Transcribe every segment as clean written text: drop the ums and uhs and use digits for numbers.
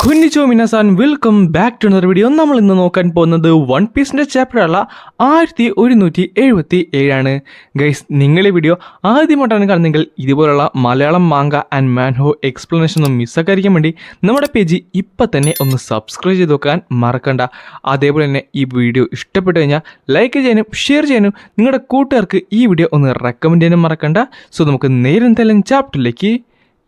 കുഞ്ഞിച്ചോ മിനാസാൻ welcome back to another video. നമ്മൾ ഇന്ന് നോക്കാൻ പോകുന്നത് വൺ പീസിന്റെ ചാപ്റ്ററുള്ള 1177 ആണ്. ഗൈസ്, നിങ്ങൾ ഈ വീഡിയോ ആദ്യമായിട്ടാണ് കാണുന്നെങ്കിൽ ഇതുപോലുള്ള മലയാളം മാങ്ക ആൻഡ് മാൻഹോ എക്സ്പ്ലനേഷൻ ഒന്നും മിസ്സാക്കാതിരിക്കാൻ വേണ്ടി നമ്മുടെ പേജ് ഇപ്പം തന്നെ ഒന്ന് സബ്സ്ക്രൈബ് ചെയ്ത് നോക്കാൻ മറക്കണ്ട. അതേപോലെ തന്നെ ഈ വീഡിയോ ഇഷ്ടപ്പെട്ടു കഴിഞ്ഞാൽ ലൈക്ക് ചെയ്യാനും ഷെയർ ചെയ്യാനും നിങ്ങളുടെ കൂട്ടുകാർക്ക് ഈ വീഡിയോ ഒന്ന് റെക്കമെൻഡ് ചെയ്യാനും മറക്കണ്ട. സോ നമുക്ക് നേരം തെല്ലാം ചാപ്റ്ററിലേക്ക്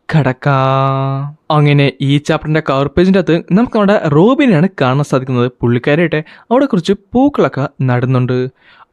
കടക്കാം. അങ്ങനെ ഈ ചാപ്റ്ററിന്റെ കവർ പേജിൻ്റെ അകത്ത് നമുക്ക് നമ്മുടെ റോബിനെയാണ് കാണാൻ സാധിക്കുന്നത്. പുള്ളിക്കാരായിട്ട് അവിടെ കുറച്ച് പൂക്കളൊക്കെ നടുന്നുണ്ട്.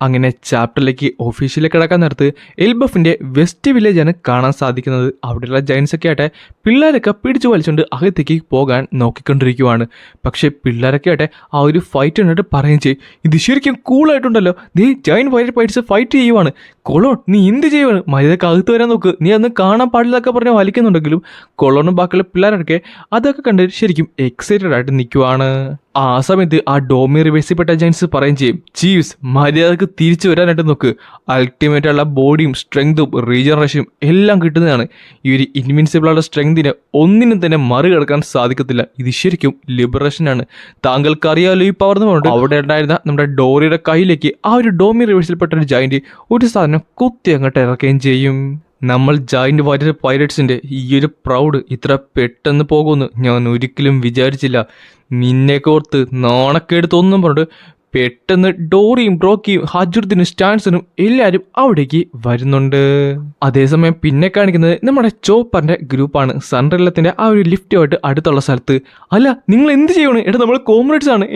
അങ്ങനെ ചാപ്റ്ററിലേക്ക് ഒഫീഷ്യലി കിടക്കാൻ നേരത്ത് എൽബഫിന്റെ വെസ്റ്റ് വില്ലേജാണ് കാണാൻ സാധിക്കുന്നത്. അവിടെയുള്ള ജയൻസ് ഒക്കെ ആട്ടെ പിള്ളേരൊക്കെ പിടിച്ചു വലിച്ചുകൊണ്ട് അകത്തേക്ക് പോകാൻ നോക്കിക്കൊണ്ടിരിക്കുവാണ്. പക്ഷേ പിള്ളേരൊക്കെ ആട്ടെ ആ ഒരു ഫൈറ്റ് കണ്ടിട്ട് പറയുകയും ചെയ്യും, ഇത് ശരിക്കും കൂളായിട്ടുണ്ടല്ലോ, നീ ജയൻ ഫൈറ്റ്സ് ഫൈറ്റ് ചെയ്യുവാണ്, കൊളോൺ നീ എന്ത് ചെയ്യുവാണ്, മര്യാദക്ക് അകത്ത് വരാൻ നോക്ക്, നീ അന്ന് കാണാൻ പാടില്ലൊക്കെ പറഞ്ഞ് വലിക്കുന്നുണ്ടെങ്കിലും കൊളോണും ബാക്കിയുള്ള പിള്ളേരൊക്കെ അതൊക്കെ കണ്ട് ശരിക്കും എക്സൈറ്റഡ് ആയിട്ട് നിൽക്കുവാണ്. ആ സമയത്ത് ആ ഡോമി റിവേഴ്സിൽപ്പെട്ട ജയൻസ് പറയും ചെയ്യും, ചീവ്സ് മര്യാദക്ക് തിരിച്ചു വരാനായിട്ട് നോക്ക്, അൾട്ടിമേറ്റ് ഉള്ള ബോഡിയും സ്ട്രെങ്തും റീജനറേഷനും എല്ലാം കിട്ടുന്നതാണ്. ഈ ഒരു ഇൻവിൻസിബിളുള്ള സ്ട്രെങ്തിനെ ഒന്നിനും തന്നെ മറികടക്കാൻ സാധിക്കത്തില്ല. ഇത് ശരിക്കും ലിബറേഷനാണ്. താങ്കൾക്ക് അറിയാമല്ലോ ഈ പവർ എന്ന് പറഞ്ഞിട്ട് അവിടെ ഉണ്ടായിരുന്ന നമ്മുടെ ഡോറിയുടെ കയ്യിലേക്ക് ആ ഒരു ഡോമി റിവേഴ്സിൽപ്പെട്ട ഒരു ജയന്റ് ഒരു സാധനം കുത്തി അങ്ങോട്ട് ഇറക്കുകയും ചെയ്യും. നമ്മൾ ജോയിന്റ് വാരിയർ പൈററ്റ്സിന്റെ ഈ ഒരു പ്രൗഡ് ഇത്ര പെട്ടെന്ന് പോകുമെന്ന് ഞാൻ ഒരിക്കലും വിചാരിച്ചില്ല. നിന്നെ കോർത്ത് നാണക്കേട് തോന്നും പറഞ്ഞിട്ട് പെട്ടെന്ന് ഡോറിയും ബ്രോക്കിയും ഹജുർദിനും സ്റ്റാൻസനും എല്ലാവരും അവിടേക്ക് വരുന്നുണ്ട്. അതേസമയം പിന്നെ കാണിക്കുന്നത് നമ്മുടെ ചോപ്പറിന്റെ ഗ്രൂപ്പാണ്. സൺറെല്ലത്തിന്റെ ആ ഒരു ലിഫ്റ്റുമായിട്ട് അടുത്തുള്ള സ്ഥലത്ത്. അല്ല, നിങ്ങൾ എന്ത് ചെയ്യണം? എടാ, നമ്മൾ കോമ്രേഡ്സ് ആണ്,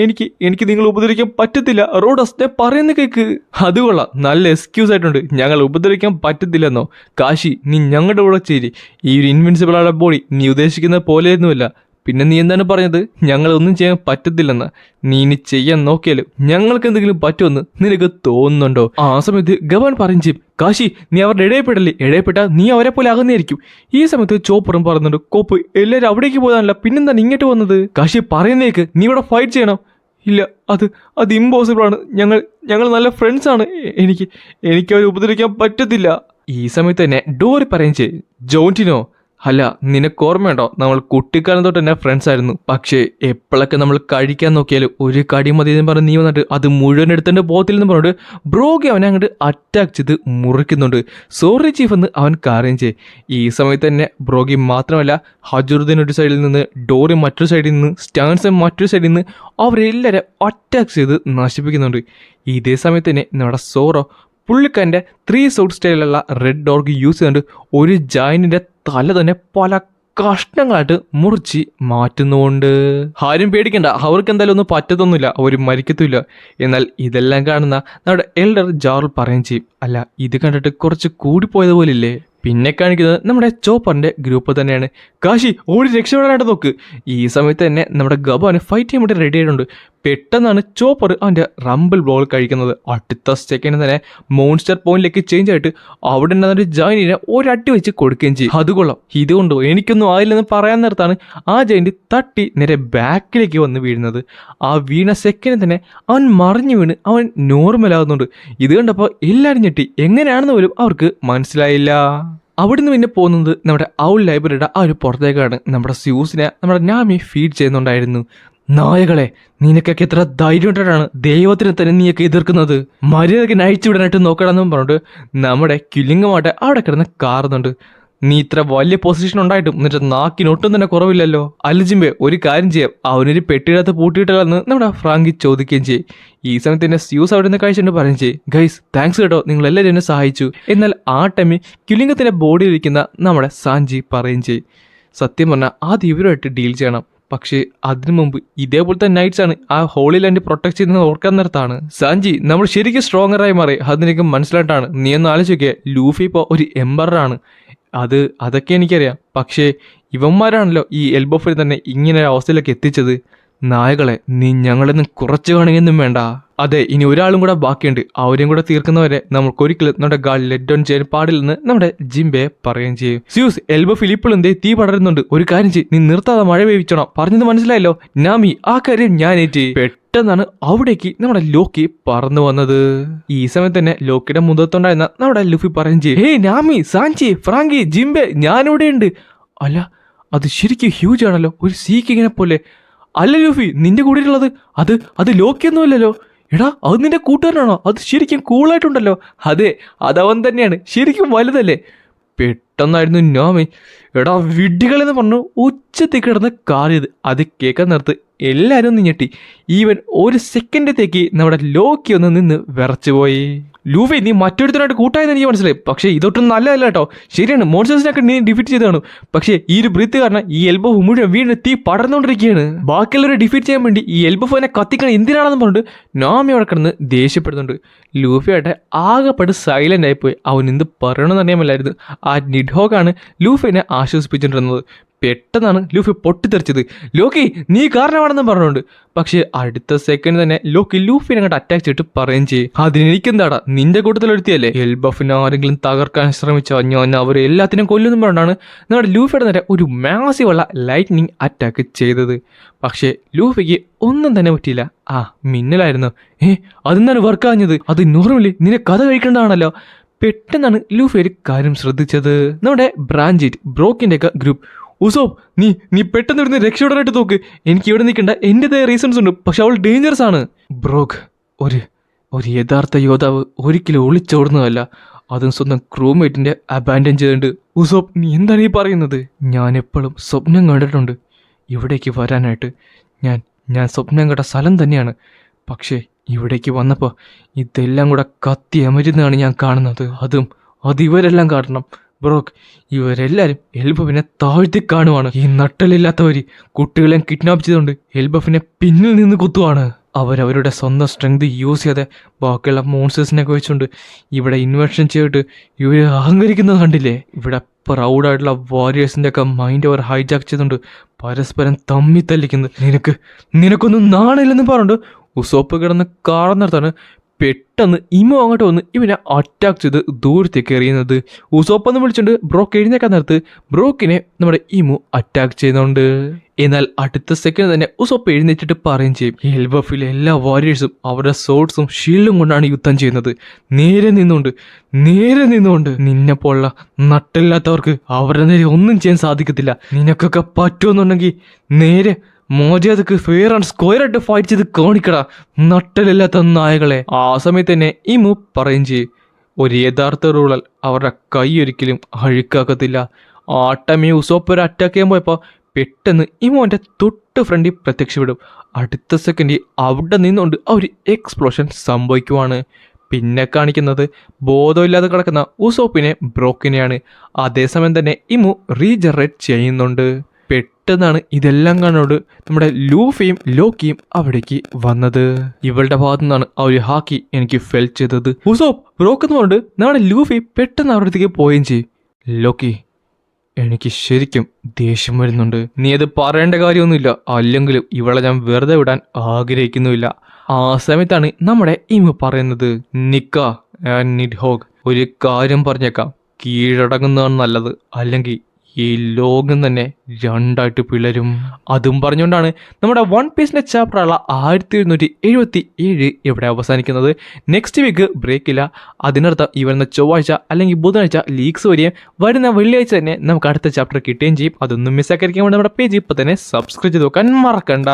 എനിക്ക് നിങ്ങൾ ഉപദ്രവിക്കാൻ പറ്റത്തില്ല. റോഡസ് പറയുന്ന കേക്ക്. അത് കൊള്ളാം, നല്ല എക്സ്ക്യൂസ് ആയിട്ടുണ്ട്. ഞങ്ങൾ ഉപദ്രവിക്കാൻ പറ്റത്തില്ലെന്നോ? കാശി, നീ ഞങ്ങളുടെ കൂടെ ചേരി. ഈ ഒരു ഇൻവിൻസിബിൾ ആയ ബോഡി നീ ഉദ്ദേശിക്കുന്ന പോലെയൊന്നുമില്ല. പിന്നെ നീ എന്താണ് പറഞ്ഞത്? ഞങ്ങളൊന്നും ചെയ്യാൻ പറ്റത്തില്ലെന്ന്. നീ ഇനി ചെയ്യാൻ നോക്കിയാലും ഞങ്ങൾക്ക് എന്തെങ്കിലും പറ്റുമെന്ന് നിനക്ക് തോന്നുന്നുണ്ടോ? ആ സമയത്ത് ഗവാൻ പറയും ചെയ്യും, കാശി നീ അവരുടെ ഇടയപ്പെട്ടാൽ നീ അവരെ പോലെ ആകുന്നതായിരിക്കും. ഈ സമയത്ത് ചോപ്പറും പറയുന്നുണ്ട്, കോപ്പ് എല്ലാവരും അവിടേക്ക് പോകാനല്ല, പിന്നെന്താണ് ഇങ്ങോട്ട് വന്നത്? കാശി പറയുന്നേക്ക്, നീ ഇവിടെ ഫൈറ്റ് ചെയ്യണം. ഇല്ല, അത് ഇമ്പോസിബിൾ ആണ്. ഞങ്ങൾ നല്ല ഫ്രണ്ട്സാണ്. എനിക്ക് അവരെ ഉപദ്രവിക്കാൻ പറ്റത്തില്ല. ഈ സമയത്ത് തന്നെ ഡോറി പറയും ചെയ്യും, ജോൺറ്റിനോ, അല്ല നിനക്ക് ഓർമ്മയുണ്ടോ, നമ്മൾ കുട്ടിക്കാലം തൊട്ട് തന്നെ ഫ്രണ്ട്സ് ആയിരുന്നു. പക്ഷേ എപ്പോഴൊക്കെ നമ്മൾ കഴിക്കാൻ നോക്കിയാലും ഒരു കടി മതി എന്ന് പറഞ്ഞ് നീ വന്നിട്ട് അത് മുഴുവൻ എടുത്തിട്ട് പോകത്തില്ലെന്ന് പറഞ്ഞിട്ട് ബ്രോഗി അവനെ അങ്ങോട്ട് അറ്റാക്ക് ചെയ്ത് മുറിക്കുന്നുണ്ട്. സോറി ചീഫ് എന്ന് അവൻ കാര്യം ചെയ്യും. ഈ സമയത്ത് തന്നെ ബ്രോഗി മാത്രമല്ല, ഹജുറുദ്ദീൻ ഒരു സൈഡിൽ നിന്ന്, ഡോറി മറ്റൊരു സൈഡിൽ നിന്ന്, സ്റ്റാൻസൺ മറ്റൊരു സൈഡിൽ നിന്ന് അവരെല്ലാവരും അറ്റാക്ക് ചെയ്ത് നശിപ്പിക്കുന്നുണ്ട്. ഇതേ സമയത്ത് തന്നെ നമ്മുടെ സോറോ പുള്ളിക്കാരൻ്റെ 3 സോഡ് സ്റ്റൈലുള്ള റെഡ് ഡോർഗ് യൂസ് ചെയ്തുകൊണ്ട് ഒരു ജയന്റിന്റെ തല തന്നെ പല കഷ്ണങ്ങളായിട്ട് മുറിച്ച് മാറ്റുന്നുണ്ട്. ആരും പേടിക്കണ്ട, അവർക്ക് എന്തായാലും ഒന്നും പറ്റത്തൊന്നുമില്ല, അവർ മരിക്കത്തുമില്ല. എന്നാൽ ഇതെല്ലാം കാണുന്ന നമ്മുടെ എൽഡർ ജാറൽ പറയുകയും ചെയ്യും, അല്ല ഇത് കണ്ടിട്ട് കുറച്ച് കൂടിപ്പോയതുപോലില്ലേ? പിന്നെ കാണിക്കുന്നത് നമ്മുടെ ചോപ്പറിന്റെ ഗ്രൂപ്പ് തന്നെയാണ്. കാശി ഓടി രക്ഷപ്പെടാനായിട്ട് നോക്ക്. ഈ സമയത്ത് തന്നെ നമ്മുടെ ഗബാന് ഫൈറ്റ് ചെയ്യാൻ വേണ്ടി റെഡി ആയിട്ടുണ്ട്. പെട്ടെന്നാണ് ചോപ്പർ അവൻ്റെ റംബിൾ ബ്ലോൾ കഴിക്കുന്നത്. അടുത്ത സെക്കൻഡ് തന്നെ മോൺസ്റ്റർ പോയിന്റിലേക്ക് ചേഞ്ച് ആയിട്ട് അവിടെ ഉണ്ടാകുന്ന ഒരു ജോയിനിനെ ഒരട്ടി വെച്ച് കൊടുക്കുകയും ചെയ്യും. അതുകൊള്ളാം, ഇതുകൊണ്ടോ എനിക്കൊന്നും ആയില്ലെന്ന് പറയാൻ നേരത്താണ് ആ ജോയിന്റ് തട്ടി നേരെ ബാക്കിലേക്ക് വന്ന് വീഴുന്നത്. ആ വീണ സെക്കൻഡ് തന്നെ അവൻ മറിഞ്ഞു വീണ് അവൻ നോർമൽ ആകുന്നുണ്ട്. ഇത് കണ്ടപ്പോൾ എല്ലാവരും ഞെട്ടി. എങ്ങനെയാണെന്ന് പോലും അവർക്ക് മനസ്സിലായില്ല. അവിടുന്ന് പിന്നെ പോകുന്നത് നമ്മുടെ ഔൾ ലൈബ്രറിയുടെ ആ ഒരു പുറത്തേക്കാണ്. നമ്മുടെ സ്യൂസിനെ നമ്മുടെ നാമി ഫീഡ് ചെയ്യുന്നുണ്ടായിരുന്നു. നായകളെ, നിനക്കൊക്കെ എത്ര ധൈര്യമായിട്ടാണ് ദൈവത്തിനെ തന്നെ നീയൊക്കെ എതിർക്കുന്നത്? മര്യാദയ്ക്ക് നയിച്ചു വിടാനായിട്ട് നോക്കണമെന്നും പറഞ്ഞിട്ട് നമ്മുടെ കില്ലിങ്ങമായിട്ട് അവിടെ കിടന്ന് കാറുന്നുണ്ട്. നീ ഇത്ര വലിയ പൊസിഷൻ ഉണ്ടായിട്ടും എന്നിട്ട് നാക്കിനൊട്ടും തന്നെ കുറവില്ലല്ലോ. അൽജിംബെ, ഒരു കാര്യം ചെയ്യാം, അവനൊരു പെട്ടിയിടത്ത് പൂട്ടിയിട്ടല്ലെന്ന് നമ്മുടെ ഫ്രാങ്കി ചോദിക്കുകയും ചെയ്യും. ഈ സമയത്ത് തന്നെ സ്യൂസ് അവിടെ നിന്ന് കഴിച്ചിട്ട് പറയും ചെയ്യും, ഗൈസ് താങ്ക്സ് കേട്ടോ, നിങ്ങളെല്ലാവരും എന്നെ സഹായിച്ചു. എന്നാൽ ആ ടൈമിൽ കിലിംഗത്തിന്റെ ബോഡിയിലിരിക്കുന്ന നമ്മുടെ സാഞ്ചി പറയും ചെയ്യും, സത്യം പറഞ്ഞാൽ ആദ്യം ഇവരുമായിട്ട് ഡീൽ ചെയ്യണം. പക്ഷേ അതിനു മുമ്പ് ഇതേപോലത്തെ നൈറ്റ്സ് ആണ് ആ ഹോളി ലാൻഡ് പ്രൊട്ടക്ട് ചെയ്യുന്നത് ഓർക്കാൻ നേരത്താണ്. സാഞ്ചി, നമ്മൾ ശരിക്കും സ്ട്രോങ്ങറായി മാറി, അതെനിക്ക് മനസ്സിലായിട്ടാണ്. നീ ഒന്ന് ആലോചിക്കുക, ലൂഫി ഇപ്പോൾ ഒരു എംബറാണ്. അതൊക്കെ എനിക്കറിയാം. പക്ഷേ ഇവന്മാരാണല്ലോ ഈ എൽബോഫിൽ തന്നെ ഇങ്ങനെ ഒരു അവസ്ഥയിലേക്ക് എത്തിച്ചത്. നായകളെ, നീ ഞങ്ങളെന്നും കുറച്ച് കാണുകയൊന്നും വേണ്ട. അതെ, ഇനി ഒരാളും കൂടെ ബാക്കിയുണ്ട്. അവരെയും കൂടെ തീർക്കുന്നവരെ നമുക്കൊരിക്കലും നമ്മുടെ ഗാൾ ലെറ്റ് ഡൗൺ ചെയ്യാൻ പാടില്ലെന്ന് നമ്മുടെ ജിംബെ പറയുകയും ചെയ്യും. സ്യൂസ്, എൽബോ ഫിലിപ്പിൾ എന്തേ തീ പടരുന്നുണ്ട്, ഒരു കാര്യം ചെയ്യും, നീ നിർത്താതെ മഴ വേവിച്ചോണം. പറഞ്ഞത് മനസ്സിലായല്ലോ? നാമി, ആ കാര്യം ഞാൻ ഏറ്റി. പെട്ടെന്നാണ് അവിടേക്ക് നമ്മുടെ ലോക്കി പറന്നു വന്നത്. ഈ സമയത്ത് തന്നെ ലോക്കിയുടെ മുഖത്തുണ്ടായിരുന്ന നമ്മുടെ ലുഫി പറയും ചെയ്യും, ഹേ നാമി, സാഞ്ചി, ഫ്രാങ്കി, ജിംബെ, ഞാനിവിടെ ഉണ്ട്. അല്ല, അത് ശരിക്കും ഹ്യൂജ് ആണല്ലോ, ഒരു സീക്കിങ്ങിനെ പോലെ. അല്ല ലൂഫി, നിന്റെ കൂടെയുള്ളത് അത് ലോക്കിയൊന്നുമല്ലല്ലോ. എടാ, അത് നിന്റെ കൂട്ടുകാരനാണോ? അത് ശരിക്കും കൂളായിട്ടുണ്ടല്ലോ. അതെ, അതവൻ തന്നെയാണ്, ശരിക്കും വലുതല്ലേ. പെട്ടെന്നായിരുന്നു നോമി എടാ വിഡ്ഢികളെന്ന് പറഞ്ഞു ഉച്ചത്തിൽ കിടന്ന് കാറിയത്. അത് കേൾക്കാൻ നേരത്ത് എല്ലാവരും ഒന്ന് ഞെട്ടി. ഈവൻ ഒരു സെക്കൻഡത്തേക്ക് നമ്മുടെ ലോക്കി ഒന്ന് നിന്ന് വിറച്ചുപോയി. ലൂഫി, നീ മറ്റൊരുത്തനായിട്ട് കൂട്ടായെന്ന് എനിക്ക് മനസ്സിലായി, പക്ഷേ ഇതൊട്ടും നല്ലതല്ല കേട്ടോ. ശരിയാണ്, മോൺസ്റ്റേഴ്സിനൊക്കെ നീ ഡിഫീറ്റ് ചെയ്താണ്, പക്ഷേ ഈ ഒരു ബ്രീത്ത് കാരണം ഈ എൽബോ മുഴുവൻ വീണ്ടും തീ പടർന്നുകൊണ്ടിരിക്കുകയാണ്. ബാക്കിയുള്ളവരെ ഡിഫീറ്റ് ചെയ്യാൻ വേണ്ടി ഈ എൽബോനെ കത്തിക്കണം എന്തിനാണെന്ന് പറഞ്ഞിട്ട് നോമി അവിടെ കിടന്ന് ദേഷ്യപ്പെടുന്നുണ്ട്. ലൂഫിയായിട്ട് ആകെപ്പെട്ട് സൈലന്റ് ആയിപ്പോയി. അവൻ എന്ത് പറയണമെന്ന് അറിയാമല്ലായിരുന്നു. ആ നിഡ്ഹോഗാണ് ലൂഫിനെ ആശ്വസിപ്പിച്ചിട്ടിരുന്നത്. പെട്ടെന്നാണ് ലൂഫി പൊട്ടിത്തെറിച്ചത്. ലോക്കി, നീ കാരണമാണെന്ന് പറഞ്ഞുകൊണ്ട്. പക്ഷേ അടുത്ത സെക്കൻഡ് തന്നെ ലോക്കി ലൂഫിനെ അങ്ങോട്ട് അറ്റാക്ക് ചെയ്തിട്ട് പറയുകയും ചെയ്യും, അതിനെനിക്കെന്താടാ, നിന്റെ കൂട്ടത്തിലെടുത്തിയല്ലേ. എൽബഫിനെ ആരെങ്കിലും തകർക്കാൻ ശ്രമിച്ചാൽ ഞാൻ അവരെ എല്ലാത്തിനും കൊല്ലുന്നു പറഞ്ഞാണ് നമ്മുടെ ലൂഫിയുടെ നേരെ ഒരു മാസീവുള്ള ലൈറ്റ്നിങ് അറ്റാക്ക് ചെയ്തത്. പക്ഷേ ലൂഫിക്ക് ഒന്നും തന്നെ പറ്റിയില്ല. മിന്നലായിരുന്നു. അതെന്താണ് വർക്കാഞ്ഞത്? അത് നോർമലി നിന്നെ കഥ കഴിക്കേണ്ടതാണല്ലോ. പെട്ടെന്നാണ് ലൂഫി ഒരു കാര്യം ശ്രദ്ധിച്ചത്. നമ്മുടെ ബ്രാഞ്ചിറ്റ് ബ്രോക്കിന്റെ ഒക്കെ ഗ്രൂപ്പ്. ഉസോപ്പ്, നീ പെട്ടെന്ന് ഇവിടുന്ന് രക്ഷപ്പെടാനായിട്ട് നോക്ക്. എനിക്ക് ഇവിടെ നിൽക്കേണ്ട എൻ്റെതായ റീസൺസ് ഉണ്ട്, പക്ഷെ അവൾ ഡേഞ്ചറസ് ആണ്. ബ്രോക്ക് ഒരു യഥാർത്ഥ യോദ്ധാവ് ഒരിക്കലും ഒളിച്ചോടുന്നതല്ല, അതും സ്വന്തം ക്രൂമേറ്റിന്റെ അബാൻഡൻ ചെയ്തിട്ടുണ്ട്. ഉസോപ്പ്, നീ എന്താണ് ഈ പറയുന്നത്? ഞാൻ എപ്പോഴും സ്വപ്നം കണ്ടിട്ടുണ്ട് ഇവിടേക്ക് വരാനായിട്ട്. ഞാൻ സ്വപ്നം കണ്ട സ്ഥലം തന്നെയാണ്, പക്ഷേ ഇവിടേക്ക് വന്നപ്പോൾ ഇതെല്ലാം കൂടെ കത്തി അമരുന്നതാണ് ഞാൻ കാണുന്നത്. അതിവരെല്ലാം കാരണം. ബ്രോക്ക്, ഇവരെല്ലാവരും എൽബഫിനെ താഴ്ത്തി കാണുവാണ്. ഈ നട്ടലില്ലാത്തവര് കുട്ടികളെ കിഡ്നാപ്പ് ചെയ്തുകൊണ്ട് എൽബഫിനെ പിന്നിൽ നിന്ന് കുത്തുവാണ്. അവരവരുടെ സ്വന്തം സ്ട്രെങ്ത് യൂസ് ചെയ്യാതെ ബാക്കിയുള്ള മോൺസ്റ്റേഴ്സിനൊക്കെ വെച്ചുകൊണ്ട് ഇവിടെ ഇൻവെൻഷൻ ചെയ്തിട്ട് ഇവർ അഹങ്കരിക്കുന്നത് കണ്ടില്ലേ. ഇവിടെ പ്രൗഡായിട്ടുള്ള വാരിയേഴ്സിൻ്റെ ഒക്കെ മൈൻഡ് അവർ ഹൈജാക്ക് ചെയ്തുകൊണ്ട് പരസ്പരം തമ്മി തല്ലിക്കുന്നത്. നിനക്കൊന്നും നാണില്ലെന്ന് പറഞ്ഞുകൊണ്ട് ഉസോപ്പ് കിടന്ന് കാണുന്നിടത്താണ് പെട്ടെന്ന് ഇമോ അങ്ങോട്ട് വന്ന് ഇവനെ അറ്റാക്ക് ചെയ്ത് ദൂരത്തേക്ക് എറിയുന്നത്. ഉസോപ്പെന്ന് വിളിച്ചുകൊണ്ട് ബ്രോക്ക് എഴുന്നേക്കാൻ നേരത്ത് ബ്രോക്കിനെ നമ്മുടെ ഇമു അറ്റാക്ക് ചെയ്യുന്നുണ്ട്. എന്നാൽ അടുത്ത സെക്കൻഡ് തന്നെ ഉസോപ്പ് എഴുന്നേറ്റിട്ട് പറയുകയും ചെയ്യും, എൽബഫിലെ എല്ലാ വാരിയേഴ്സും അവരുടെ സോഡ്സും ഷീൽഡും കൊണ്ടാണ് യുദ്ധം ചെയ്യുന്നത്. നേരെ നിന്നുകൊണ്ട് നിന്നെപ്പോലുള്ള നട്ടില്ലാത്തവർക്ക് അവരുടെ നേരെ ഒന്നും ചെയ്യാൻ സാധിക്കത്തില്ല. നിനക്കൊക്കെ പറ്റുമെന്നുണ്ടെങ്കിൽ നേരെ മോജാദക്ക് ഫെയർ ആൻഡ് സ്ക്വയർ ആയിട്ട് ഫൈറ്റ് ചെയ്ത് കാണിക്കടാ, നട്ടലില്ലാത്ത നായകളെ. ആ സമയത്ത് തന്നെ ഇമു പറയും ചെയ്യും, ഒരു യഥാർത്ഥ റൂളൽ അവരുടെ കൈ ഒരിക്കലും അഴുക്കാക്കത്തില്ല. ആ ടൈമിൽ ഉസോപ്പ് ഒരു അറ്റാക്ക് ചെയ്യാൻ പോയപ്പോൾ പെട്ടെന്ന് ഇമോൻ്റെ തൊട്ട് ഫ്രണ്ടിൽ പ്രത്യക്ഷപ്പെടും. അടുത്ത സെക്കൻഡിൽ അവിടെ നിന്നുകൊണ്ട് ഒരു എക്സ്പ്ലോഷൻ സംഭവിക്കുവാണ്. പിന്നെ കാണിക്കുന്നത് ബോധമില്ലാതെ കിടക്കുന്ന ഉസോപ്പിനെ ബ്രോക്കിനെയാണ്. അതേസമയം തന്നെ ഇമു റീജനറേറ്റ് ചെയ്യുന്നുണ്ട്. പെട്ടെന്നാണ് ഇതെല്ലാം കാണുന്നത് നമ്മുടെ ലൂഫിയും ലോക്കിയും അവിടേക്ക് വന്നത്. ഇവളുടെ ഭാഗത്തു നിന്നാണ് ആ ഒരു ഹാക്കി എനിക്ക് ഫെൽ ചെയ്തത്. ഉസോപ്പ്, ബ്രോക്ക് എന്നുകൊണ്ട് നമ്മുടെ ലൂഫി പെട്ടെന്ന് അവരുടെ അടുത്തേക്ക് പോവുകയും ചെയ്യും. ലോക്കി, എനിക്ക് ശരിക്കും ദേഷ്യം വരുന്നുണ്ട്. നീ അത് പറയേണ്ട കാര്യമൊന്നുമില്ല, അല്ലെങ്കിലും ഇവളെ ഞാൻ വെറുതെ വിടാൻ ആഗ്രഹിക്കുന്നുമില്ല. ആ സമയത്താണ് നമ്മുടെ ഇമു പറയുന്നത്, നിഡ്ഹോഗ്, ഒരു കാര്യം പറഞ്ഞേക്കാം, കീഴടങ്ങുന്നതാണ് നല്ലത്, അല്ലെങ്കിൽ ഈ ലോകം തന്നെ രണ്ടായിട്ട് പിളരും. അതും പറഞ്ഞുകൊണ്ടാണ് നമ്മുടെ വൺ പീസിന്റെ ചാപ്റ്ററുള്ള 1177 ഇവിടെ അവസാനിക്കുന്നത്. നെക്സ്റ്റ് വീക്ക് ബ്രേക്കില്ല. അതിനർത്ഥം ഈ വരുന്ന ചൊവ്വാഴ്ച അല്ലെങ്കിൽ ബുധനാഴ്ച ലീക്സ് വരികയും വരുന്ന വെള്ളിയാഴ്ച തന്നെ നമുക്ക് അടുത്ത ചാപ്റ്റർ കിട്ടുകയും ചെയ്യും. അതൊന്നും മിസ്സാക്കിയിരിക്കാൻ വേണ്ടി നമ്മുടെ പേജ് ഇപ്പം തന്നെ സബ്സ്ക്രൈബ് ചെയ്ത് നോക്കാൻ മറക്കണ്ട.